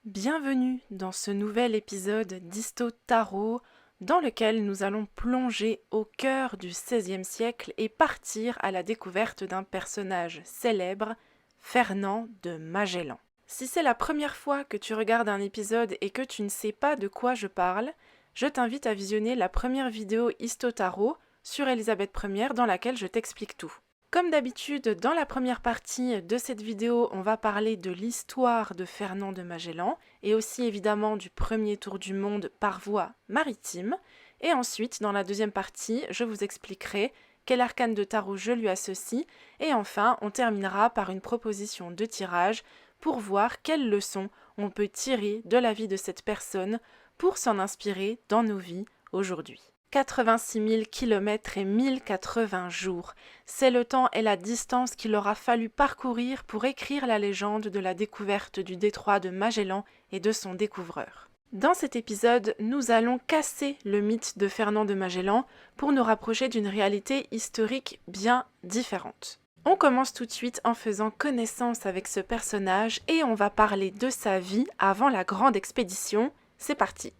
Bienvenue dans ce nouvel épisode d'Histo Tarot dans lequel nous allons plonger au cœur du XVIe siècle et partir à la découverte d'un personnage célèbre, Fernand de Magellan. Si c'est la première fois que tu regardes un épisode et que tu ne sais pas de quoi je parle, je t'invite à visionner la première vidéo Histo Tarot sur Élisabeth Ier dans laquelle je t'explique tout. Comme d'habitude, dans la première partie de cette vidéo, on va parler de l'histoire de Fernand de Magellan et aussi évidemment du premier tour du monde par voie maritime. Et ensuite, dans la deuxième partie, je vous expliquerai quel arcane de tarot je lui associe. Et enfin, on terminera par une proposition de tirage pour voir quelles leçons on peut tirer de la vie de cette personne pour s'en inspirer dans nos vies aujourd'hui. 86 000 km et 1080 jours. C'est le temps et la distance qu'il aura fallu parcourir pour écrire la légende de la découverte du détroit de Magellan et de son découvreur. Dans cet épisode, nous allons casser le mythe de Fernand de Magellan pour nous rapprocher d'une réalité historique bien différente. On commence tout de suite en faisant connaissance avec ce personnage et on va parler de sa vie avant la grande expédition. C'est parti!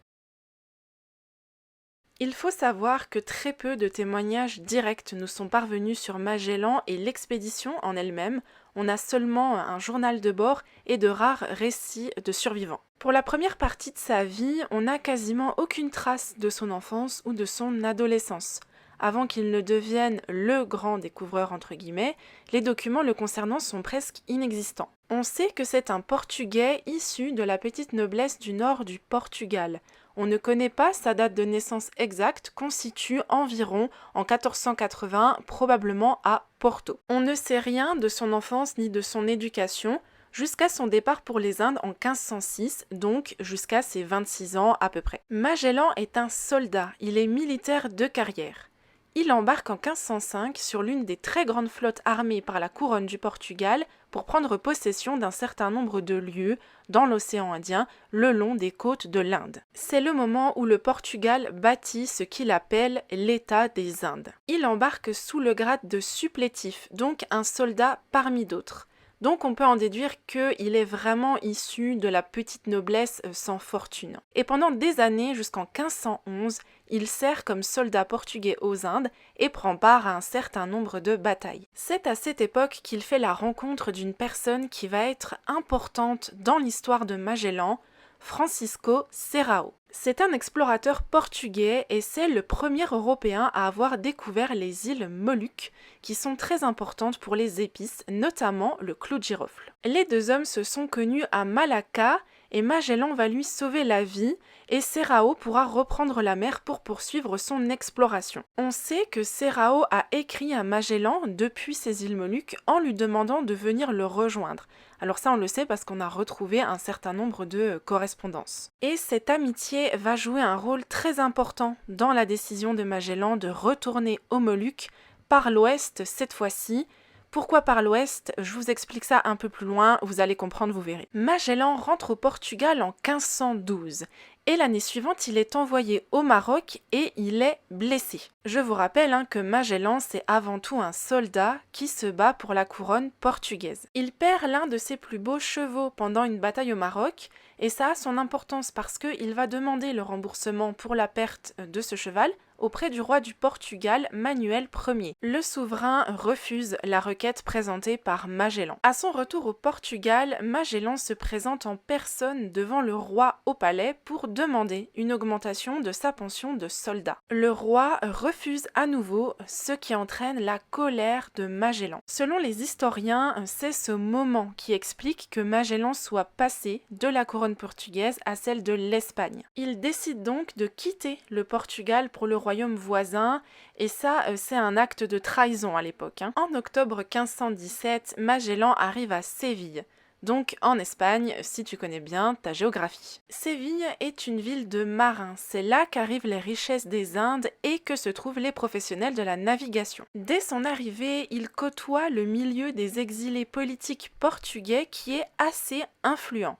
Il faut savoir que très peu de témoignages directs nous sont parvenus sur Magellan et l'expédition en elle-même. On a seulement un journal de bord et de rares récits de survivants. Pour la première partie de sa vie, on n'a quasiment aucune trace de son enfance ou de son adolescence. Avant qu'il ne devienne le grand découvreur entre guillemets, les documents le concernant sont presque inexistants. On sait que c'est un Portugais issu de la petite noblesse du nord du Portugal. On ne connaît pas sa date de naissance exacte, qu'on situe environ en 1480, probablement à Porto. On ne sait rien de son enfance ni de son éducation, jusqu'à son départ pour les Indes en 1506, donc jusqu'à ses 26 ans à peu près. Magellan est un soldat, il est militaire de carrière. Il embarque en 1505 sur l'une des très grandes flottes armées par la couronne du Portugal pour prendre possession d'un certain nombre de lieux dans l'océan Indien, le long des côtes de l'Inde. C'est le moment où le Portugal bâtit ce qu'il appelle l'État des Indes. Il embarque sous le grade de supplétif, donc un soldat parmi d'autres. Donc on peut en déduire qu'il est vraiment issu de la petite noblesse sans fortune. Et pendant des années, jusqu'en 1511, il sert comme soldat portugais aux Indes et prend part à un certain nombre de batailles. C'est à cette époque qu'il fait la rencontre d'une personne qui va être importante dans l'histoire de Magellan, Francisco Serrao. C'est un explorateur portugais et c'est le premier Européen à avoir découvert les îles Moluques, qui sont très importantes pour les épices, notamment le clou de girofle. Les deux hommes se sont connus à Malacca et Magellan va lui sauver la vie et Serrao pourra reprendre la mer pour poursuivre son exploration. On sait que Serrao a écrit à Magellan depuis ces îles Moluques en lui demandant de venir le rejoindre. Alors ça on le sait parce qu'on a retrouvé un certain nombre de correspondances. Et cette amitié va jouer un rôle très important dans la décision de Magellan de retourner aux Moluques par l'ouest cette fois-ci. Pourquoi par l'ouest? Je vous explique ça un peu plus loin, vous allez comprendre, vous verrez. Magellan rentre au Portugal en 1512 et l'année suivante, il est envoyé au Maroc et il est blessé. Je vous rappelle que Magellan, c'est avant tout un soldat qui se bat pour la couronne portugaise. Il perd l'un de ses plus beaux chevaux pendant une bataille au Maroc et ça a son importance parce qu'il va demander le remboursement pour la perte de ce cheval auprès du roi du Portugal, Manuel Ier. Le souverain refuse la requête présentée par Magellan. À son retour au Portugal, Magellan se présente en personne devant le roi au palais pour demander une augmentation de sa pension de soldat. Le roi refuse à nouveau, ce qui entraîne la colère de Magellan. Selon les historiens, c'est ce moment qui explique que Magellan soit passé de la couronne portugaise à celle de l'Espagne. Il décide donc de quitter le Portugal pour le royaume voisin, et ça, c'est un acte de trahison à l'époque. En octobre 1517, Magellan arrive à Séville, donc en Espagne, si tu connais bien ta géographie. Séville est une ville de marins, c'est là qu'arrivent les richesses des Indes et que se trouvent les professionnels de la navigation. Dès son arrivée, il côtoie le milieu des exilés politiques portugais qui est assez influent.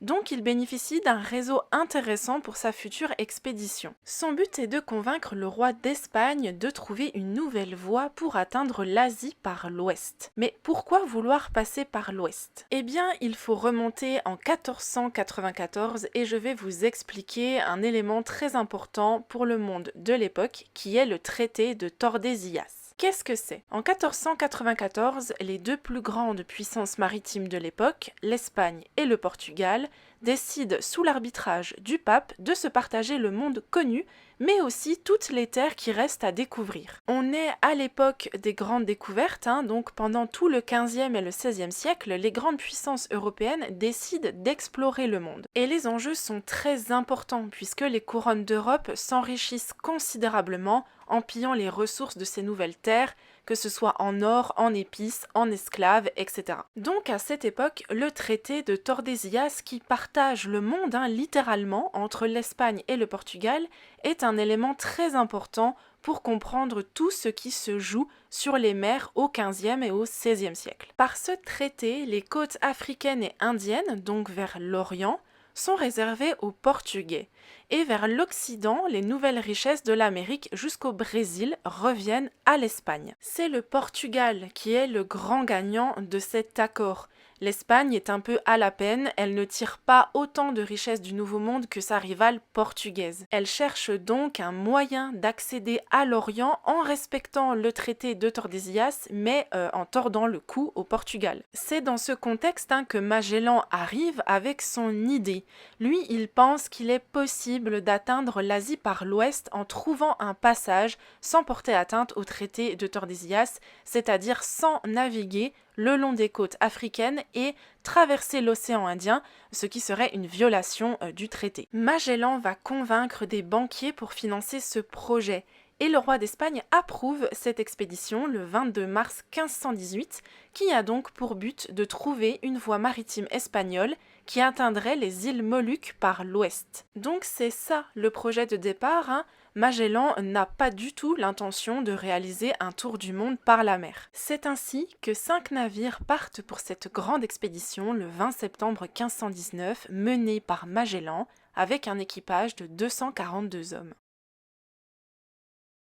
Donc il bénéficie d'un réseau intéressant pour sa future expédition. Son but est de convaincre le roi d'Espagne de trouver une nouvelle voie pour atteindre l'Asie par l'ouest. Mais pourquoi vouloir passer par l'ouest? Eh bien, il faut remonter en 1494 et je vais vous expliquer un élément très important pour le monde de l'époque qui est le traité de Tordesillas. Qu'est-ce que c'est? En 1494, les deux plus grandes puissances maritimes de l'époque, l'Espagne et le Portugal, décident sous l'arbitrage du pape de se partager le monde connu, mais aussi toutes les terres qui restent à découvrir. On est à l'époque des grandes découvertes, donc pendant tout le XVe et le XVIe siècle, les grandes puissances européennes décident d'explorer le monde. Et les enjeux sont très importants puisque les couronnes d'Europe s'enrichissent considérablement en pillant les ressources de ces nouvelles terres, que ce soit en or, en épices, en esclaves, etc. Donc à cette époque, le traité de Tordesillas, qui partage le monde littéralement entre l'Espagne et le Portugal, est un élément très important pour comprendre tout ce qui se joue sur les mers au XVe et au XVIe siècle. Par ce traité, les côtes africaines et indiennes, donc vers l'Orient, sont réservées aux Portugais. Et vers l'Occident, les nouvelles richesses de l'Amérique jusqu'au Brésil reviennent à l'Espagne. C'est le Portugal qui est le grand gagnant de cet accord. L'Espagne est un peu à la peine, elle ne tire pas autant de richesses du Nouveau Monde que sa rivale portugaise. Elle cherche donc un moyen d'accéder à l'Orient en respectant le traité de Tordesillas, mais en tordant le cou au Portugal. C'est dans ce contexte que Magellan arrive avec son idée. Lui, il pense qu'il est possible d'atteindre l'Asie par l'ouest en trouvant un passage sans porter atteinte au traité de Tordesillas, c'est-à-dire sans naviguer le long des côtes africaines et traverser l'océan Indien, ce qui serait une violation du traité. Magellan va convaincre des banquiers pour financer ce projet. Et le roi d'Espagne approuve cette expédition le 22 mars 1518, qui a donc pour but de trouver une voie maritime espagnole qui atteindrait les îles Moluques par l'ouest. Donc c'est ça le projet de départ. Magellan n'a pas du tout l'intention de réaliser un tour du monde par la mer. C'est ainsi que 5 navires partent pour cette grande expédition le 20 septembre 1519, menée par Magellan, avec un équipage de 242 hommes.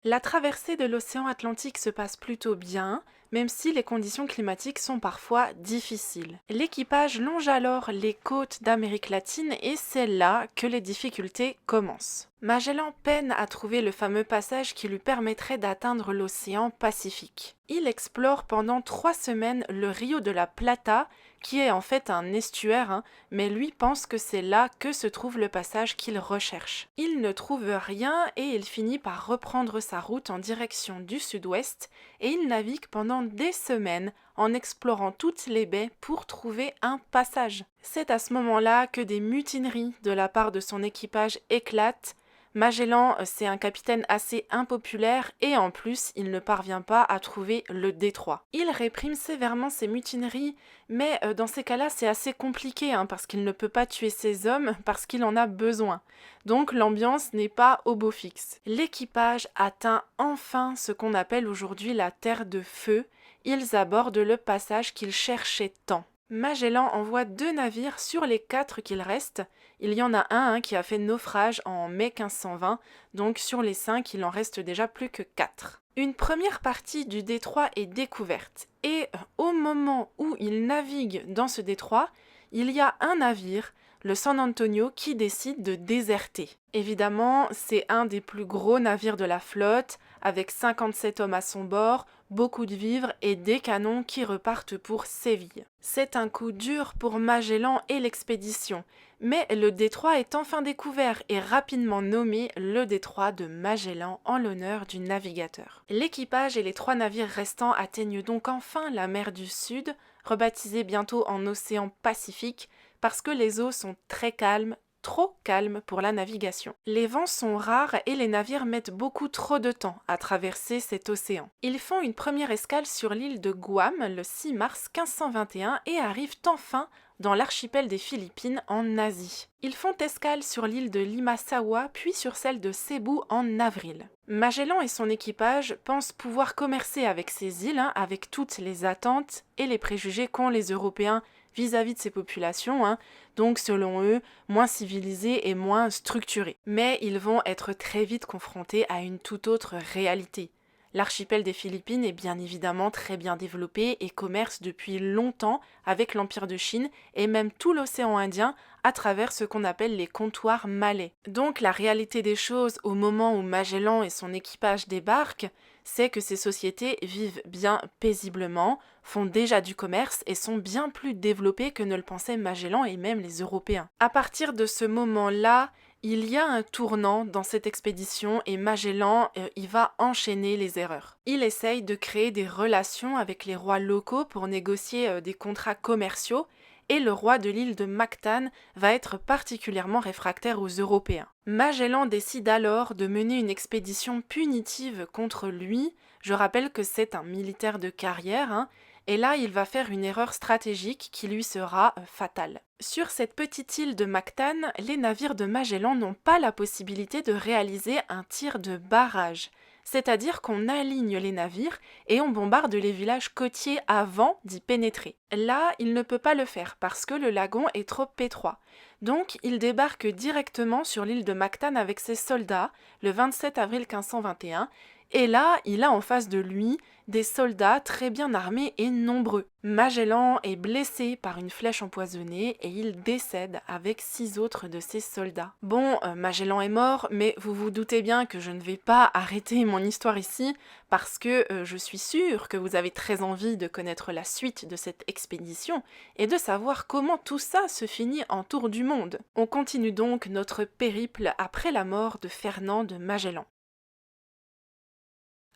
La traversée de l'océan Atlantique se passe plutôt bien, même si les conditions climatiques sont parfois difficiles. L'équipage longe alors les côtes d'Amérique latine et c'est là que les difficultés commencent. Magellan peine à trouver le fameux passage qui lui permettrait d'atteindre l'océan Pacifique. Il explore pendant 3 semaines le Rio de la Plata, qui est en fait un estuaire, mais lui pense que c'est là que se trouve le passage qu'il recherche. Il ne trouve rien et il finit par reprendre sa route en direction du sud-ouest et il navigue pendant des semaines en explorant toutes les baies pour trouver un passage. C'est à ce moment-là que des mutineries de la part de son équipage éclatent. Magellan, c'est un capitaine assez impopulaire et en plus, il ne parvient pas à trouver le détroit. Il réprime sévèrement ces mutineries, mais dans ces cas-là, c'est assez compliqué parce qu'il ne peut pas tuer ses hommes parce qu'il en a besoin. Donc l'ambiance n'est pas au beau fixe. L'équipage atteint enfin ce qu'on appelle aujourd'hui la Terre de Feu. Ils abordent le passage qu'ils cherchaient tant. Magellan envoie 2 navires sur les 4 qu'il reste. Il y en a un qui a fait naufrage en mai 1520, donc sur les 5, il en reste déjà plus que 4. Une première partie du détroit est découverte, et au moment où il navigue dans ce détroit, il y a un navire, le San Antonio, qui décide de déserter. Évidemment, c'est un des plus gros navires de la flotte, avec 57 hommes à son bord, beaucoup de vivres et des canons qui repartent pour Séville. C'est un coup dur pour Magellan et l'expédition, mais le détroit est enfin découvert et rapidement nommé le détroit de Magellan en l'honneur du navigateur. L'équipage et les 3 navires restants atteignent donc enfin la mer du Sud, rebaptisée bientôt en océan Pacifique, parce que les eaux sont très calmes, trop calme pour la navigation. Les vents sont rares et les navires mettent beaucoup trop de temps à traverser cet océan. Ils font une première escale sur l'île de Guam le 6 mars 1521 et arrivent enfin dans l'archipel des Philippines en Asie. Ils font escale sur l'île de Limasawa puis sur celle de Cebu en avril. Magellan et son équipage pensent pouvoir commercer avec ces îles, avec toutes les attentes et les préjugés qu'ont les Européens vis-à-vis de ces populations, hein, donc selon eux, moins civilisées et moins structurées. Mais ils vont être très vite confrontés à une toute autre réalité. L'archipel des Philippines est bien évidemment très bien développé et commerce depuis longtemps avec l'Empire de Chine et même tout l'océan Indien à travers ce qu'on appelle les comptoirs malais. Donc la réalité des choses au moment où Magellan et son équipage débarquent, c'est que ces sociétés vivent bien paisiblement, font déjà du commerce et sont bien plus développées que ne le pensaient Magellan et même les Européens. À partir de ce moment-là, il y a un tournant dans cette expédition et Magellan, il va enchaîner les erreurs. Il essaye de créer des relations avec les rois locaux pour négocier des contrats commerciaux et le roi de l'île de Mactan va être particulièrement réfractaire aux Européens. Magellan décide alors de mener une expédition punitive contre lui. Je rappelle que c'est un militaire de carrière, hein, et là il va faire une erreur stratégique qui lui sera fatale. Sur cette petite île de Mactan, les navires de Magellan n'ont pas la possibilité de réaliser un tir de barrage, c'est-à-dire qu'on aligne les navires et on bombarde les villages côtiers avant d'y pénétrer. Là, il ne peut pas le faire parce que le lagon est trop étroit. Donc, il débarque directement sur l'île de Mactan avec ses soldats le 27 avril 1521 et là, il a en face de lui des soldats très bien armés et nombreux. Magellan est blessé par une flèche empoisonnée et il décède avec 6 autres de ses soldats. Bon, Magellan est mort, mais vous vous doutez bien que je ne vais pas arrêter mon histoire ici parce que je suis sûre que vous avez très envie de connaître la suite de cette expédition et de savoir comment tout ça se finit en tour du monde. On continue donc notre périple après la mort de Fernand de Magellan.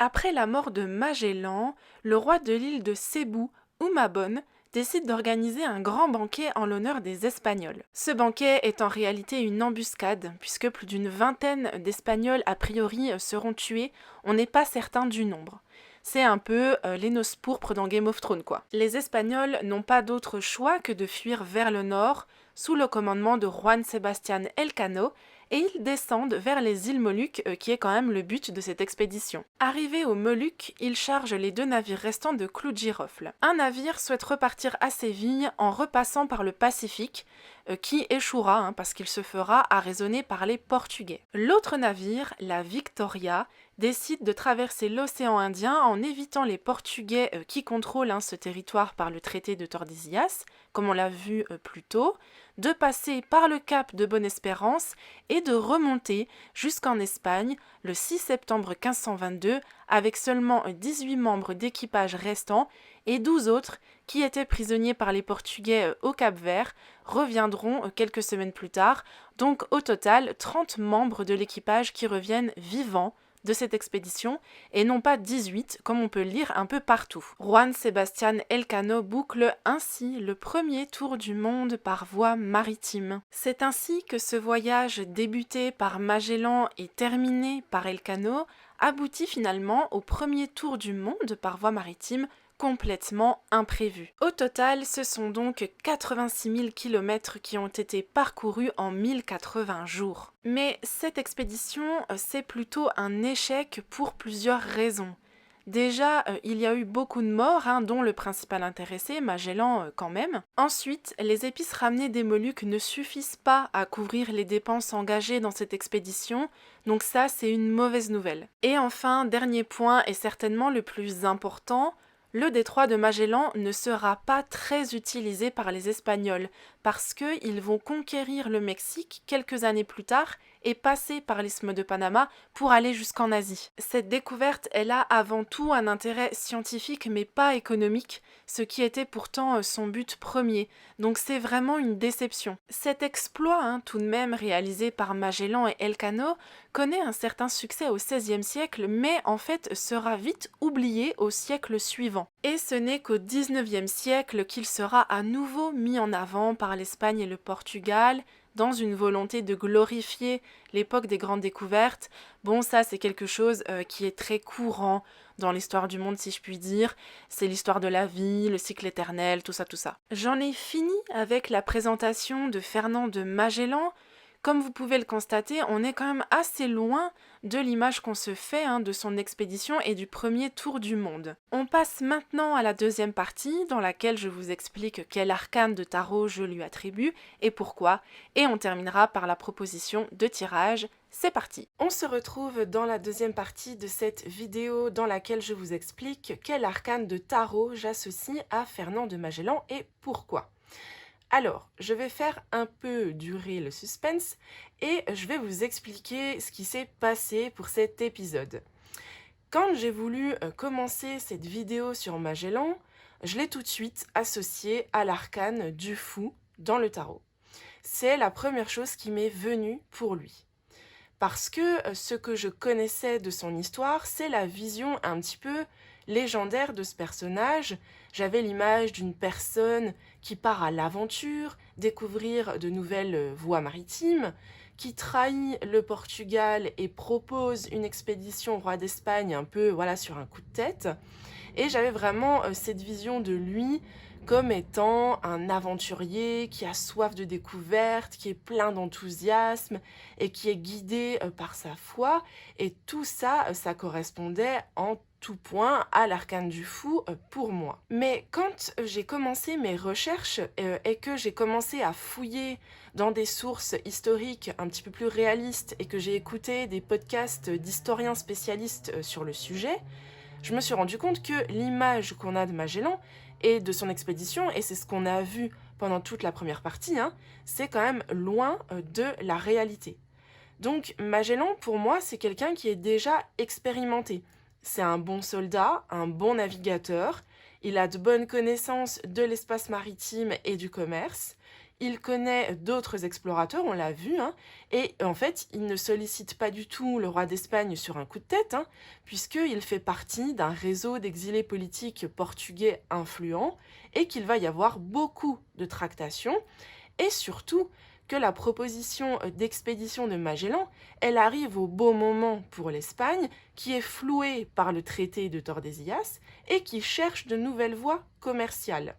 Après la mort de Magellan, le roi de l'île de Cébou, Humabon, décide d'organiser un grand banquet en l'honneur des Espagnols. Ce banquet est en réalité une embuscade, puisque plus d'une vingtaine d'Espagnols a priori seront tués, on n'est pas certain du nombre. C'est un peu les noces pourpres dans Game of Thrones, quoi. Les Espagnols n'ont pas d'autre choix que de fuir vers le nord, sous le commandement de Juan Sebastián Elcano, et ils descendent vers les îles Moluques, qui est quand même le but de cette expédition. Arrivés aux Moluques, ils chargent les 2 navires restants de clous de girofle. Un navire souhaite repartir à Séville en repassant par le Pacifique, qui échouera parce qu'il se fera arraisonner par les Portugais. L'autre navire, la Victoria, décide de traverser l'océan Indien en évitant les Portugais qui contrôlent ce territoire par le traité de Tordesillas, comme on l'a vu plus tôt, de passer par le cap de Bonne-Espérance et de remonter jusqu'en Espagne le 6 septembre 1522 avec seulement 18 membres d'équipage restants et 12 autres qui étaient prisonniers par les Portugais au Cap-Vert reviendront quelques semaines plus tard, donc au total 30 membres de l'équipage qui reviennent vivants de cette expédition et non pas 18 comme on peut le lire un peu partout. Juan Sebastián Elcano boucle ainsi le premier tour du monde par voie maritime. C'est ainsi que ce voyage débuté par Magellan et terminé par Elcano aboutit finalement au premier tour du monde par voie maritime complètement imprévu. Au total, ce sont donc 86 000 km qui ont été parcourus en 1080 jours. Mais cette expédition, c'est plutôt un échec pour plusieurs raisons. Déjà, il y a eu beaucoup de morts, dont le principal intéressé, Magellan quand même. Ensuite, les épices ramenées des Moluques ne suffisent pas à couvrir les dépenses engagées dans cette expédition, donc ça, c'est une mauvaise nouvelle. Et enfin, dernier point, et certainement le plus important, le détroit de Magellan ne sera pas très utilisé par les Espagnols parce qu'ils vont conquérir le Mexique quelques années plus tard et passer par l'isthme de Panama pour aller jusqu'en Asie. Cette découverte, elle a avant tout un intérêt scientifique mais pas économique, ce qui était pourtant son but premier. Donc c'est vraiment une déception. Cet exploit, tout de même réalisé par Magellan et Elcano, connaît un certain succès au XVIe siècle, mais en fait sera vite oublié au siècle suivant. Et ce n'est qu'au XIXe siècle qu'il sera à nouveau mis en avant par l'Espagne et le Portugal, dans une volonté de glorifier l'époque des grandes découvertes. Bon, ça c'est quelque chose qui est très courant dans l'histoire du monde, si je puis dire. C'est l'histoire de la vie, le cycle éternel, tout ça. J'en ai fini avec la présentation de Fernand de Magellan. Comme vous pouvez le constater, on est quand même assez loin de l'image qu'on se fait de son expédition et du premier tour du monde. On passe maintenant à la deuxième partie dans laquelle je vous explique quel arcane de tarot je lui attribue et pourquoi, et on terminera par la proposition de tirage. C'est parti! On se retrouve dans la deuxième partie de cette vidéo dans laquelle je vous explique quel arcane de tarot j'associe à Fernand de Magellan et pourquoi. Alors, je vais faire un peu durer le suspense et je vais vous expliquer ce qui s'est passé pour cet épisode. Quand j'ai voulu commencer cette vidéo sur Magellan, je l'ai tout de suite associé à l'arcane du fou dans le tarot. C'est la première chose qui m'est venue pour lui. Parce que ce que je connaissais de son histoire, c'est la vision un petit peu légendaire de ce personnage. J'avais l'image d'une personne qui part à l'aventure, découvrir de nouvelles voies maritimes, qui trahit le Portugal et propose une expédition au roi d'Espagne un peu sur un coup de tête. Et j'avais vraiment cette vision de lui comme étant un aventurier qui a soif de découverte, qui est plein d'enthousiasme et qui est guidé par sa foi. Et tout ça, ça correspondait en tout point à l'arcane du fou pour moi. Mais quand j'ai commencé mes recherches et que j'ai commencé à fouiller dans des sources historiques un petit peu plus réalistes et que j'ai écouté des podcasts d'historiens spécialistes sur le sujet, je me suis rendu compte que l'image qu'on a de Magellan et de son expédition, et c'est ce qu'on a vu pendant toute la première partie, c'est quand même loin de la réalité. Donc Magellan, pour moi, c'est quelqu'un qui est déjà expérimenté. C'est un bon soldat, un bon navigateur, il a de bonnes connaissances de l'espace maritime et du commerce, il connaît d'autres explorateurs, on l'a vu, et en fait, il ne sollicite pas du tout le roi d'Espagne sur un coup de tête, puisqu'il fait partie d'un réseau d'exilés politiques portugais influents, et qu'il va y avoir beaucoup de tractations, et surtout que la proposition d'expédition de Magellan, elle arrive au beau moment pour l'Espagne, qui est flouée par le traité de Tordesillas, et qui cherche de nouvelles voies commerciales.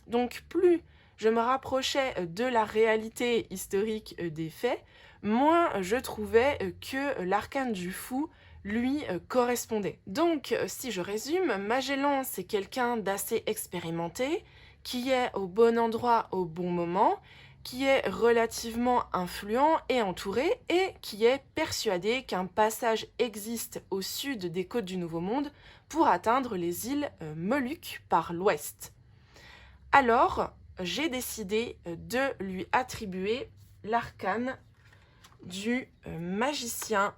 Donc plus je me rapprochais de la réalité historique des faits, moins je trouvais que l'arcane du fou lui correspondait. Donc, si je résume, Magellan, c'est quelqu'un d'assez expérimenté, qui est au bon endroit au bon moment, qui est relativement influent et entouré, et qui est persuadé qu'un passage existe au sud des côtes du Nouveau Monde pour atteindre les îles Moluques par l'ouest. Alors, j'ai décidé de lui attribuer l'arcane du magicien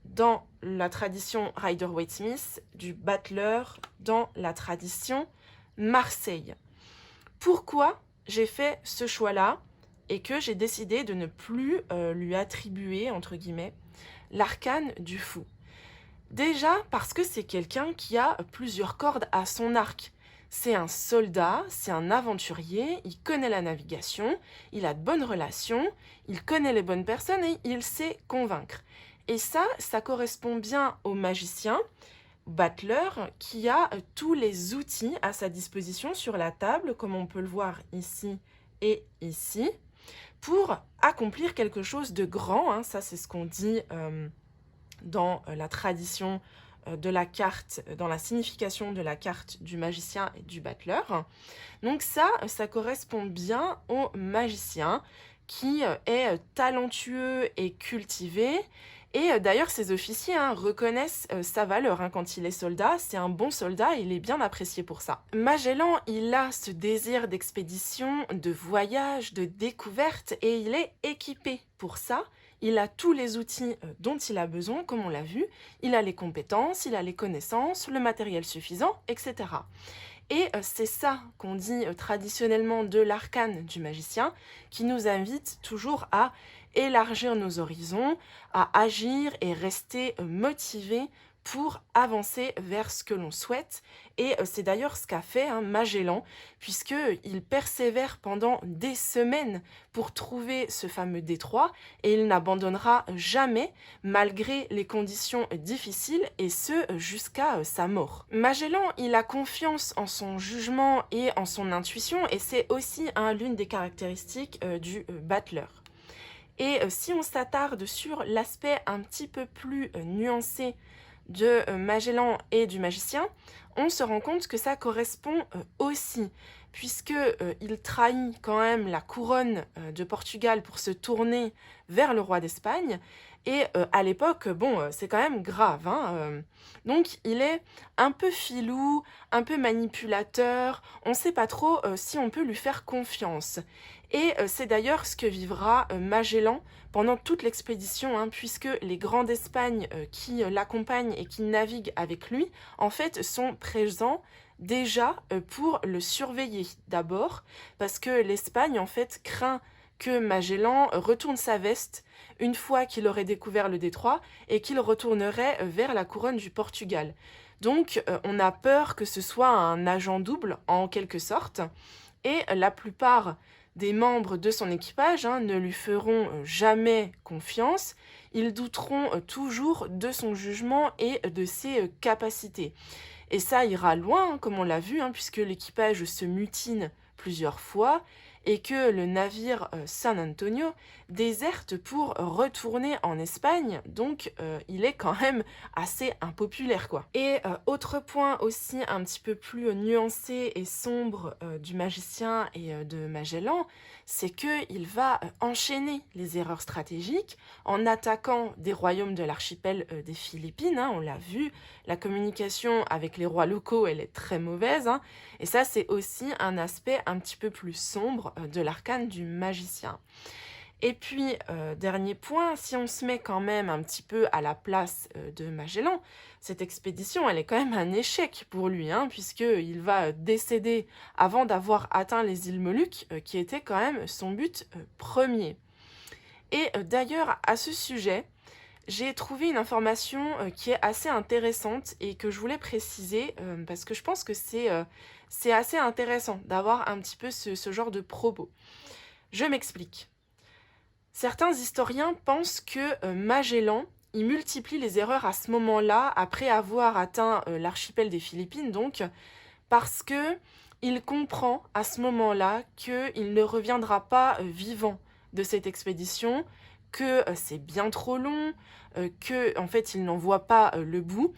dans la tradition Rider-Waite-Smith, du battleur dans la tradition Marseille. Pourquoi j'ai fait ce choix-là et que j'ai décidé de ne plus lui attribuer, entre guillemets, l'arcane du fou? Déjà parce que c'est quelqu'un qui a plusieurs cordes à son arc. C'est un soldat, c'est un aventurier, il connaît la navigation, il a de bonnes relations, il connaît les bonnes personnes et il sait convaincre. Et ça correspond bien au magicien, battleur, qui a tous les outils à sa disposition sur la table, comme on peut le voir ici et ici, pour accomplir quelque chose de grand. Ça c'est ce qu'on dit dans la tradition de la carte, dans la signification de la carte du magicien et du battleur. Donc ça correspond bien au magicien qui est talentueux et cultivé. Et d'ailleurs, ses officiers reconnaissent sa valeur. Quand il est soldat, c'est un bon soldat et il est bien apprécié pour ça. Magellan, il a ce désir d'expédition, de voyage, de découverte et il est équipé pour ça. Il a tous les outils dont il a besoin, comme on l'a vu. Il a les compétences, il a les connaissances, le matériel suffisant, etc. Et c'est ça qu'on dit traditionnellement de l'arcane du magicien, qui nous invite toujours à élargir nos horizons, à agir et rester motivés pour avancer vers ce que l'on souhaite. Et c'est d'ailleurs ce qu'a fait Magellan, puisqu'il persévère pendant des semaines pour trouver ce fameux détroit et il n'abandonnera jamais malgré les conditions difficiles et ce jusqu'à sa mort. Magellan, il a confiance en son jugement et en son intuition et c'est aussi l'une des caractéristiques du battleur. Et si on s'attarde sur l'aspect un petit peu plus nuancé de Magellan et du magicien, on se rend compte que ça correspond aussi, puisque il trahit quand même la couronne de Portugal pour se tourner vers le roi d'Espagne. Et à l'époque, bon, c'est quand même grave, hein, donc il est un peu filou, un peu manipulateur, on ne sait pas trop si on peut lui faire confiance. Et c'est d'ailleurs ce que vivra Magellan pendant toute l'expédition, hein, puisque les grands d'Espagne qui l'accompagnent et qui naviguent avec lui, en fait, sont présents déjà pour le surveiller d'abord, parce que l'Espagne, en fait, craint que Magellan retourne sa veste une fois qu'il aurait découvert le détroit et qu'il retournerait vers la couronne du Portugal. Donc, on a peur que ce soit un agent double, en quelque sorte, et la plupart des membres de son équipage ne lui feront jamais confiance, ils douteront toujours de son jugement et de ses capacités. Et ça ira loin, comme on l'a vu, puisque l'équipage se mutine plusieurs fois et que le navire San Antonio déserte pour retourner en Espagne, donc il est quand même assez impopulaire, quoi. Et autre point aussi un petit peu plus nuancé et sombre du magicien et de Magellan, c'est qu'il va enchaîner les erreurs stratégiques en attaquant des royaumes de l'archipel des Philippines, on l'a vu, la communication avec les rois locaux, elle est très mauvaise, et ça c'est aussi un aspect un petit peu plus sombre de l'arcane du magicien. Et puis, dernier point, si on se met quand même un petit peu à la place de Magellan, cette expédition, elle est quand même un échec pour lui, puisqu'il va décéder avant d'avoir atteint les îles Moluques, qui était quand même son but premier. Et d'ailleurs, à ce sujet, j'ai trouvé une information qui est assez intéressante et que je voulais préciser, parce que je pense que c'est assez intéressant d'avoir un petit peu ce genre de propos. Je m'explique. Certains historiens pensent que Magellan, il multiplie les erreurs à ce moment-là, après avoir atteint l'archipel des Philippines, donc, parce que il comprend à ce moment-là qu'il ne reviendra pas vivant de cette expédition, que c'est bien trop long, que en fait il n'en voit pas le bout,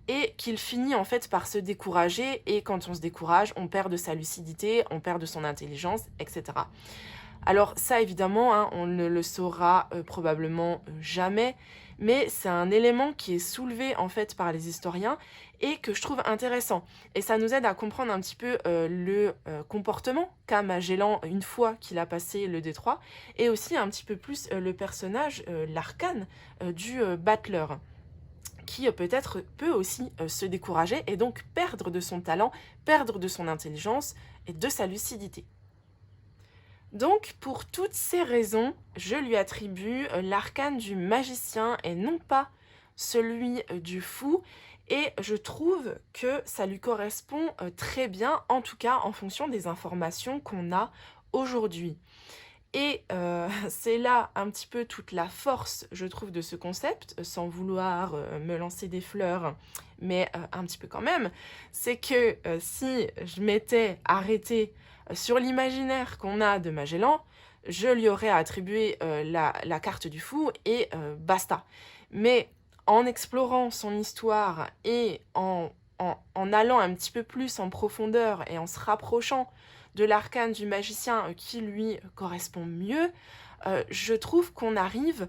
et qu'il finit en fait par se décourager, et quand on se décourage, on perd de sa lucidité, on perd de son intelligence, etc. Alors ça évidemment, on ne le saura probablement jamais, mais c'est un élément qui est soulevé en fait par les historiens et que je trouve intéressant. Et ça nous aide à comprendre un petit peu le comportement qu'a Magellan une fois qu'il a passé le détroit, et aussi un petit peu plus le personnage, l'arcane du battleur, qui peut-être peut aussi se décourager et donc perdre de son talent, perdre de son intelligence et de sa lucidité. Donc, pour toutes ces raisons, je lui attribue l'arcane du magicien et non pas celui du fou, et je trouve que ça lui correspond très bien, en tout cas en fonction des informations qu'on a aujourd'hui. Et c'est là un petit peu toute la force, je trouve, de ce concept, sans vouloir me lancer des fleurs, mais un petit peu quand même, c'est que si je m'étais arrêtée sur l'imaginaire qu'on a de Magellan, je lui aurais attribué la carte du fou et basta. Mais en explorant son histoire et en allant un petit peu plus en profondeur et en se rapprochant de l'arcane du magicien qui lui correspond mieux, je trouve qu'on arrive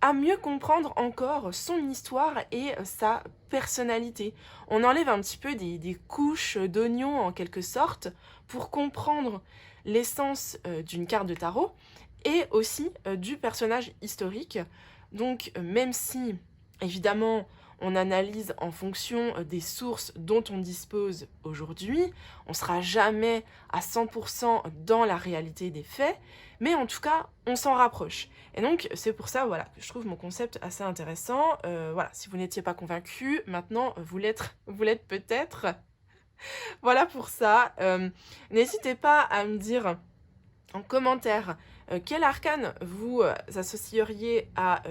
à mieux comprendre encore son histoire et sa personnalité. On enlève un petit peu des couches d'oignons en quelque sorte pour comprendre l'essence d'une carte de tarot et aussi du personnage historique. Donc même si évidemment on analyse en fonction des sources dont on dispose aujourd'hui, on ne sera jamais à 100% dans la réalité des faits, mais en tout cas, on s'en rapproche. Et donc, c'est pour ça que je trouve mon concept assez intéressant. Si vous n'étiez pas convaincu, maintenant, vous l'êtes peut-être. Voilà pour ça. N'hésitez pas à me dire en commentaire quel arcane vous associeriez à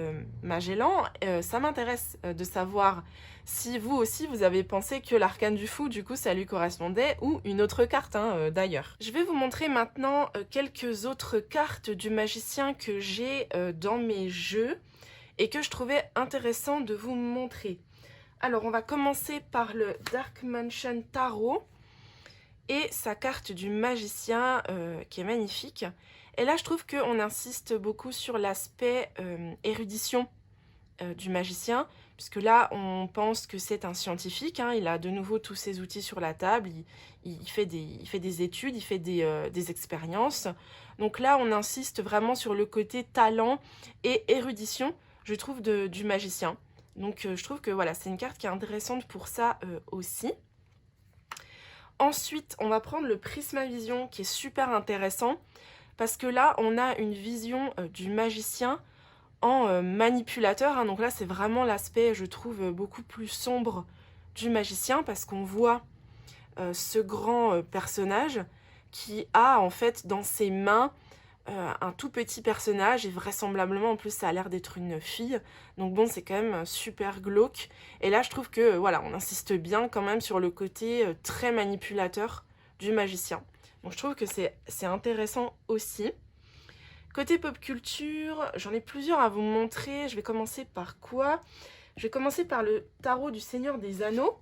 Magellan? Ça m'intéresse de savoir si vous aussi vous avez pensé que l'arcane du fou, du coup, ça lui correspondait, ou une autre carte d'ailleurs. Je vais vous montrer maintenant quelques autres cartes du magicien que j'ai dans mes jeux et que je trouvais intéressant de vous montrer. Alors, on va commencer par le Dark Mansion Tarot et sa carte du magicien qui est magnifique. Et là, je trouve qu'on insiste beaucoup sur l'aspect érudition du magicien, puisque là, on pense que c'est un scientifique, hein, il a de nouveau tous ses outils sur la table, il fait des études, il fait des expériences. Donc là, on insiste vraiment sur le côté talent et érudition, je trouve, du magicien. Donc je trouve que voilà, c'est une carte qui est intéressante pour ça aussi. Ensuite, on va prendre le Prismavision, qui est super intéressant, parce que là, on a une vision du magicien en manipulateur, hein. Donc là, c'est vraiment l'aspect, je trouve, beaucoup plus sombre du magicien, parce qu'on voit ce grand personnage qui a en fait dans ses mains un tout petit personnage, et vraisemblablement en plus ça a l'air d'être une fille, donc bon, c'est quand même super glauque. Et là je trouve que voilà, on insiste bien quand même sur le côté très manipulateur du magicien, donc je trouve que c'est intéressant aussi. Côté pop culture, j'en ai plusieurs à vous montrer. Je vais commencer par quoi? Je vais commencer par le tarot du Seigneur des Anneaux.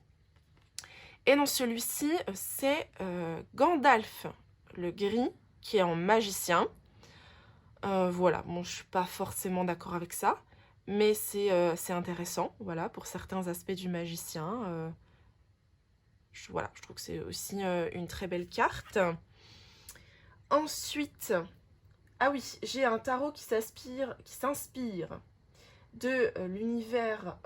Et dans celui-ci, c'est Gandalf le gris qui est en magicien. Voilà, bon, je suis pas forcément d'accord avec ça, mais c'est intéressant, voilà, pour certains aspects du magicien. Voilà, je trouve que c'est aussi une très belle carte. Ensuite, ah oui, j'ai un tarot qui s'inspire de l'univers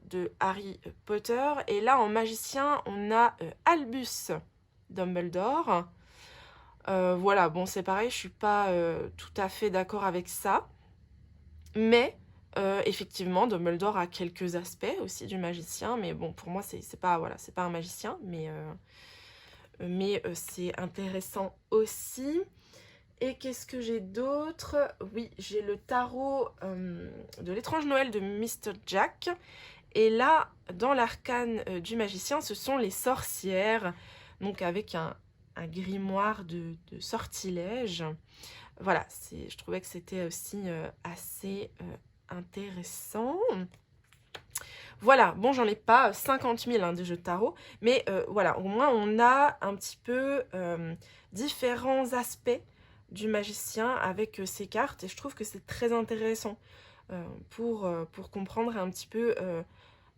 de Harry Potter. Et là, en magicien, on a Albus Dumbledore. Voilà, bon, c'est pareil, je suis pas tout à fait d'accord avec ça. Mais, effectivement, Dumbledore a quelques aspects aussi du magicien. Mais bon, pour moi, c'est pas, voilà, c'est pas un magicien. Mais c'est intéressant aussi. Et qu'est-ce que j'ai d'autre? Oui, j'ai le tarot de l'étrange Noël de Mr. Jack. Et là, dans l'arcane du magicien, ce sont les sorcières. Donc avec un grimoire de sortilèges. Voilà, je trouvais que c'était aussi assez intéressant. Voilà, bon, j'en ai pas 50 000 hein, de jeux de tarot. Mais voilà, au moins on a un petit peu différents aspects du magicien avec ces cartes, et je trouve que c'est très intéressant pour comprendre un petit peu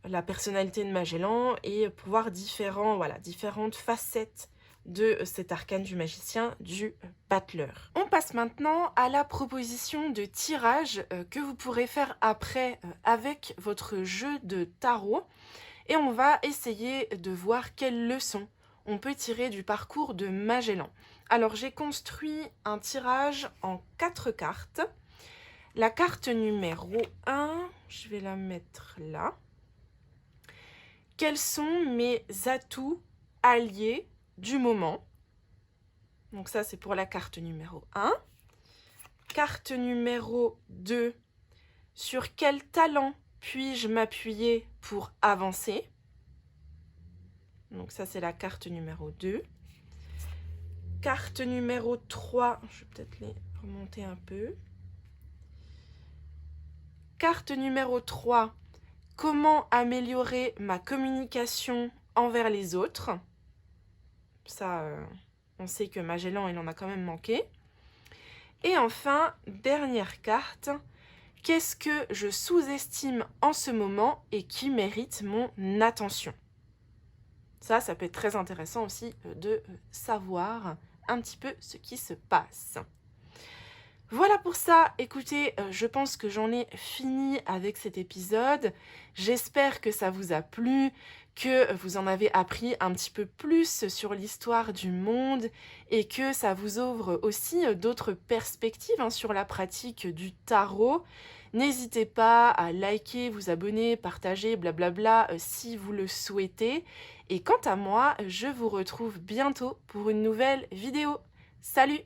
la personnalité de Magellan et pour voir différentes facettes de cet arcane du magicien du battleur. On passe maintenant à la proposition de tirage que vous pourrez faire après avec votre jeu de tarot, et on va essayer de voir quelles leçons on peut tirer du parcours de Magellan. Alors j'ai construit un tirage en 4 cartes. La carte numéro 1, je vais la mettre là. Quels sont mes atouts alliés du moment? Donc ça c'est pour la carte numéro 1. Carte numéro 2, sur quel talent puis-je m'appuyer pour avancer? Donc ça c'est la carte numéro 2. Carte numéro 3, je vais peut-être les remonter un peu. Carte numéro 3, comment améliorer ma communication envers les autres? Ça, on sait que Magellan, il en a quand même manqué. Et enfin, dernière carte, qu'est-ce que je sous-estime en ce moment et qui mérite mon attention? Ça peut être très intéressant aussi de savoir un petit peu ce qui se passe. Voilà pour ça, écoutez, je pense que j'en ai fini avec cet épisode. J'espère que ça vous a plu, que vous en avez appris un petit peu plus sur l'histoire du monde et que ça vous ouvre aussi d'autres perspectives sur la pratique du tarot. N'hésitez pas à liker, vous abonner, partager, blablabla si vous le souhaitez. Et quant à moi, je vous retrouve bientôt pour une nouvelle vidéo. Salut!